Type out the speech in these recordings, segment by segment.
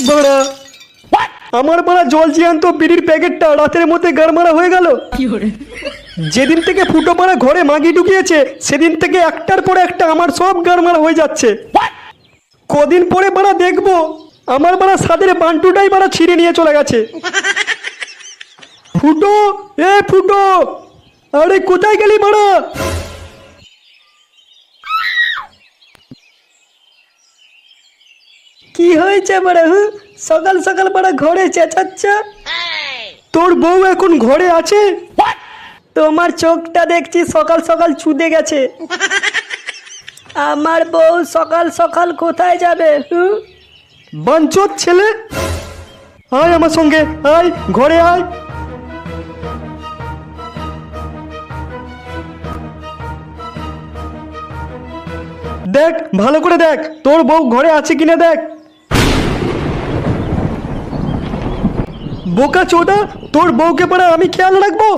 বড়া আমার বড়া জল জিয়ান্ত বিড়ির প্যাকেটটা রাতের মধ্যে গাড়মারা হয়ে গেল। যেদিন থেকে ফুটো মারা ঘরে মাগি ঢুকিয়েছে সেদিন থেকে একটার পর একটা আমার সব গাড়মারা হয়ে যাচ্ছে। কদিন পরে বাড়া দেখবো আমার বাড়া সাদের বান্টুটাই বাড়া ছিঁড়ে নিয়ে চলে গেছে। ফুটো, এ ফুটো, আরে কোথায় গেলি বাড়া? কি হয়েছে বাড়া? সকাল সকাল বাড়া ঘরে চেঁচাচ্ছে। তোর বউ এখন ঘরে আছে? তোমার চোখটা দেখছি সকাল সকাল চুদে গেছে। আমার বউ সকাল সকাল কোথায় যাবে? বাঞ্চোত ছেলে, আয় আমার সঙ্গে, আয় ঘরে আয়। দেখ ভালো করে দেখ তোর বউ ঘরে আছে কিনা দেখ। বোকা চোদা, তোর বউকে পাড়া আমি খেয়াল রাখবো?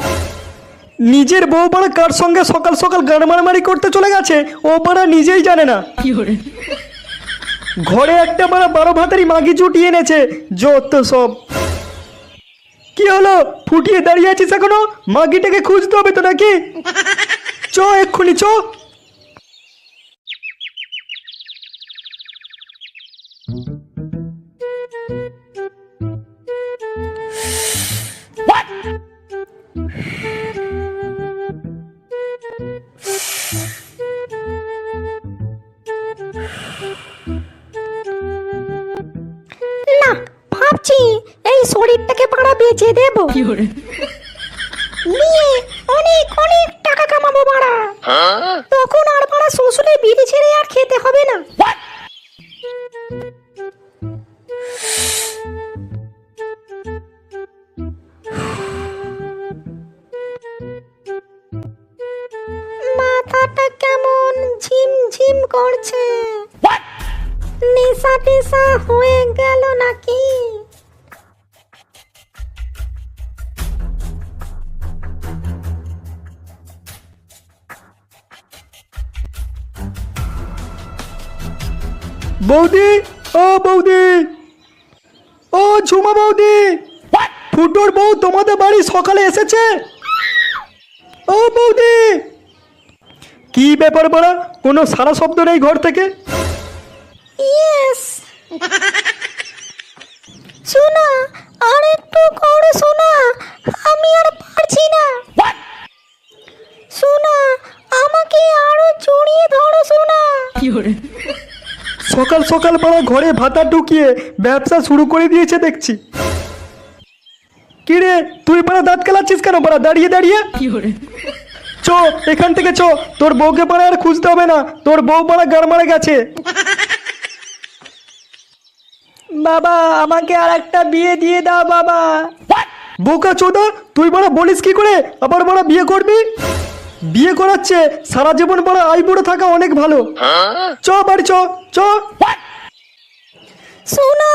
নিজের বউ পাড়া কার সঙ্গে সকাল সকাল গান মারামারি করতে চলে গেছে ও পাড়া নিজেই জানে না। ঘরে একটা পাড়া 12 ভাতারি মাগি জুটিয়ে এনেছে, যত সব। কি হলো, ফুটিয়ে দাঁড়িয়ে আছিস এখনো? মাগিটাকে খুঁজতে হবে তো নাকি? চ এক্ষুনি চ। না, ভাবছি এই শরীরটাকে পাড়া বেচে দেবো, নিয়ে অনেক অনেক টাকা কামাবো পাড়া। তখন আর পাড়া শ্বশুরের বিড়ি ছেড়ে আর খেতে হবে না। মাথাটা কেমন ঝিমঝিম করছে, নেশা টেশা হয়ে গেল নাকি? বৌদি, ও বৌদি, ও ঝুমা বৌদি, ফুটোর বউ তোমাদের বাড়ি সকালে এসেছে। ও বৌদি, কি ব্যাপার বড়া, কোনো সারা শব্দ নেই ঘর থেকে? ইয়েস। শোনা, আর একটু করে শোনা, আমি আর পারছি না। শোনা, আমাকে আরো জড়িয়ে ধরো শোনা। সকাল সকাল বড়া ঘরে ভাতা ঢুকিয়ে ব্যবসা শুরু করে দিয়েছে দেখছি। কিরে তুই বড়া দাঁত কেলাচ্ছিস কেন বড়া দাঁড়িয়ে দাঁড়িয়ে? চ এখান থেকে চ, তোর বউকে বড়া আর খুঁজতে হবে না, তোর বউ বড়া গাড় মারে গেছে। বাবা আমাকে আর একটা বিয়ে দিয়ে দাও বাবা। বোকা চোদা, তুই বড়া বলিস কি করে আবার বড়া বিয়ে করবি? বিয়ে করাচ্ছে সারা জীবন বড়া আইবুড়ো থাকা অনেক ভালো। চ বাড়ি চ চ। শোনা,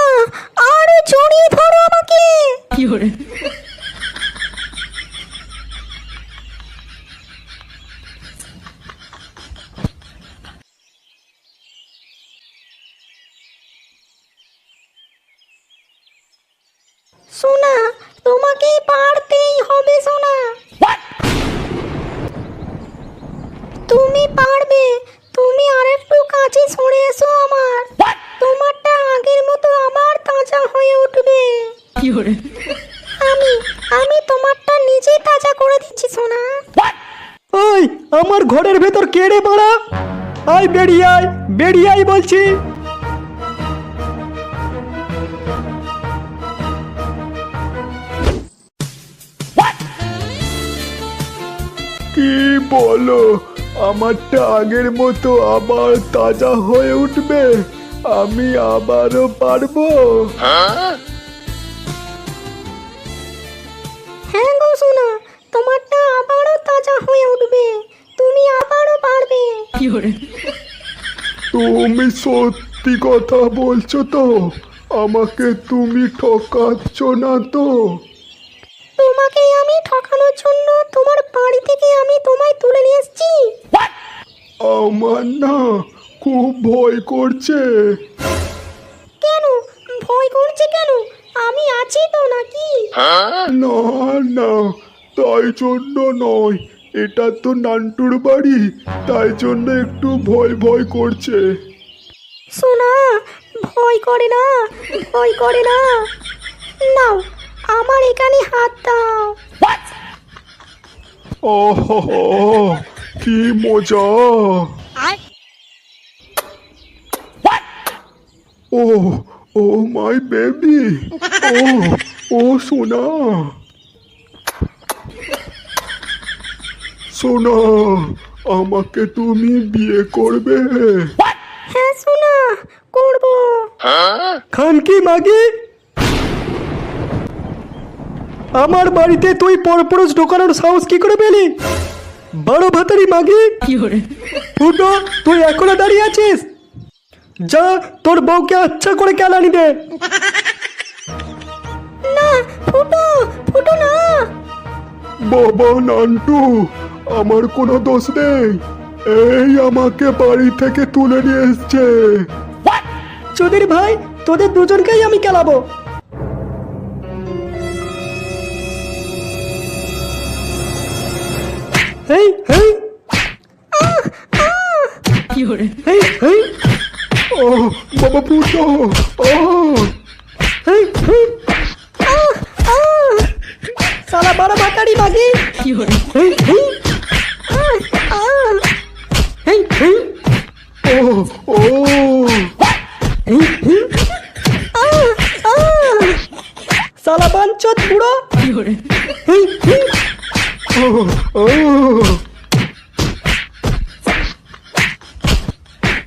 আরো জড়িয়ে ধরো আমাকে। সোনা, তোমাকে পারতেই হবে সোনা। তুমি পারবে, তুমি আরেকটু কাছে সরে এসো আমার। তোমারটা আগের মতো আবার তাজা হয়ে উঠবে। আমি আমি তোমারটা নিজে তাজা করে দিচ্ছি সোনা। ওই আমার ঘরের ভেতর কে রে বড়া? আয় বেরিয়ে আয়, বেরিয়ে আয় বলছি। কি বলো, আমারটা আগের মতো আবার তাজা হয়ে উঠবে? আমি আবারও পারবো? হ্যাঁ গো সোনা, তোমারটা আবারও তাজা হয়ে উঠবে, তুমি আবারও পারবে। তুমি সত্যি কথা বলছো তো? আমাকে তুমি ঠকাচ্ছ না তো? তোমাকে আমি ঠকানোর জন্য তোমার বাড়ি থেকে আমি তোমায় তুলে নিয়ে এসেছি। আমার না খুব ভয় করছে। কেন ভয় করছে আছি তো নাকি? না না, তাই জন্য নয়, এটা তো নান্টুর বাড়ি, তাই জন্য একটু ভয় ভয় করছে। সোনা, ভয় করে না, ভয় করে না। নাও, আমার এখানে হাত দাও। ওহো, কি মজা! ও ও মাই বেবি, ও সোনা, সোনা, আমাকে তুমি বিয়ে করবে? হ্যাঁ সোনা, করবো। খানকি মাগি, আমার বাড়িতে তুই পরপুরুষ ঢোকানোর সাহস কি করে পেলি? বড় ভাতারি মাগি, ফুটো তুই এখনো দাঁড়িয়ে আছিস? যা তোর বউকে আচ্ছা করে কেলানি দে। না, ফুটো, ফুটো না। বাবা নান্টু, আমার কোনো দোষ নেই, এই আমাকে বাড়ি থেকে তুলে নিয়ে এসছে। চোদের ভাই, তোদের দুজনকেই আমি কেলাবো। হেই হেই হেই হেই ও বাবা পুতো, ও হেই হেই সালা বড় ভাতারি মাগি। হেই হেই